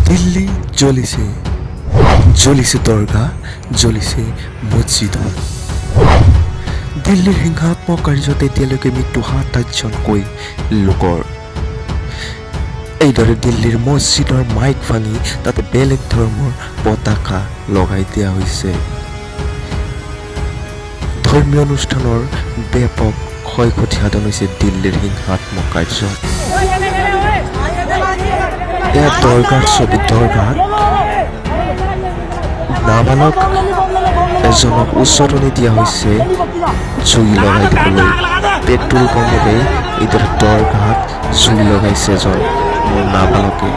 দিল্লী জ্বলিছে, জ্বলিছে দৰগাহ, জ্বলিছে মছজিদত। দিল্লীৰ হিংসাত্মক কাৰ্যত এতিয়ালৈকে মৃত্যু ৭-৮জনকৈ লোকৰ। এইদৰে দিল্লীৰ মছজিদৰ মাইক ভাঙি তাতে বেলেগ ধৰ্মৰ পতাকা লগাই দিয়া হৈছে। ধৰ্মীয় অনুষ্ঠানৰ ব্যাপক ক্ষয়ক্ষতি সাধন হৈছে দিল্লীৰ হিংসাত্মক কাৰ্যত। এয়া দৰগাৰ ছবি। দৰগাত নাবালক এজনক উচতনি দিয়া হৈছে জুই লগাই দিবলৈ। পেট্ৰল পাম্পতে এইদৰে দৰগাত জুই লগাইছে এজন নাবালকে।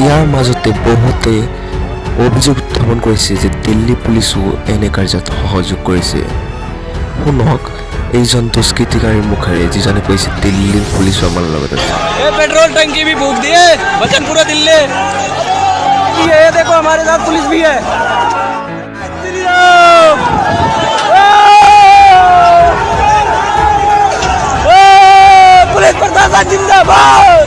ইয়াৰ মাজতে বহুতে অভিযোগ উত্থাপন কৰিছে যে দিল্লী পুলিচো এনে কাৰ্যত সহযোগ কৰিছে। শুনক এইজন দুষ্কৃতিকাৰীৰ মুখেৰে, যিজনে কৈছে দিল্লীৰ পুলিচো আমাৰ লগত আছে। पेट्रोल टंकी भी फूंक दिए वचन पूरा दिल्ली। ये देखो हमारे साथ पुलिस भी है। पुलिस प्रशासन जिंदाबाद।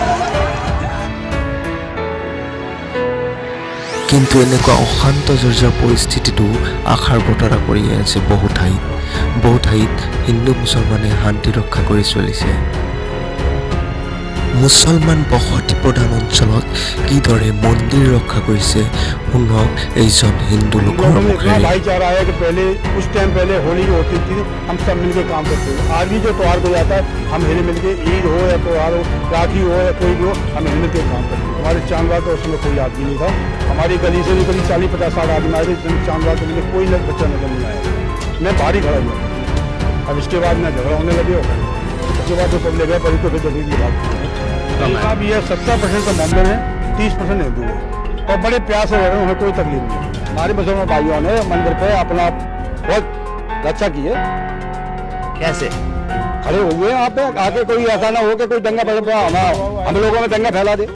কিন্তু এনেকুৱা অশান্ত জৰ্জৰ পৰিস্থিতিটো আশাৰ বতৰা কৰি আছে বহু ঠাইত। বহু ঠাইত হিন্দু মুছলমানে শান্তি ৰক্ষা কৰি চলিছে। মুছলমান বসতি প্ৰধান অঞ্চলত কিদৰে মন্দিৰ ৰক্ষা কৰিছে শুনক এইজন হিন্দু লোকৰ মুখেৰে। भाईचारा है कि पहले कुछ टाइम पहले होली जो होती थी हम सब मिलके काम करते थे। आज भी जो त्यौहार को जाता है हम हिल मिलके, ईद हो या त्यौहार हो, राखी हो या कोई भी हो, हम हिल मिलके काम करते थे। हमारे चांदवा तो उसमें कोई आदमी नहीं था। हमारी गली से भी करीब 40-50 आदमी आए थे। चांदवा के लिए कोई बच्चा नजर नहीं आया। मैं बाहर ही खड़ा हुआ। अब इसके बाद मैं झगड़ा होने लगे हो, उसके बाद जो पब्लिक है परी तो फिर जगह की बात। अब ये 70% तो मोमडन है, 30% हिंदू है और बड़े प्यार से रह रहे हैं, उन्हें कोई तकलीफ नहीं। हमारे मुसलमान भाइयों ने मंदिर पे अपना बहुत रक्षा की है। कैसे खड़े हुए हैं यहाँ पे, आगे कोई ऐसा ना हो कि कोई दंगा हम लोगों में दंगा फैला दे।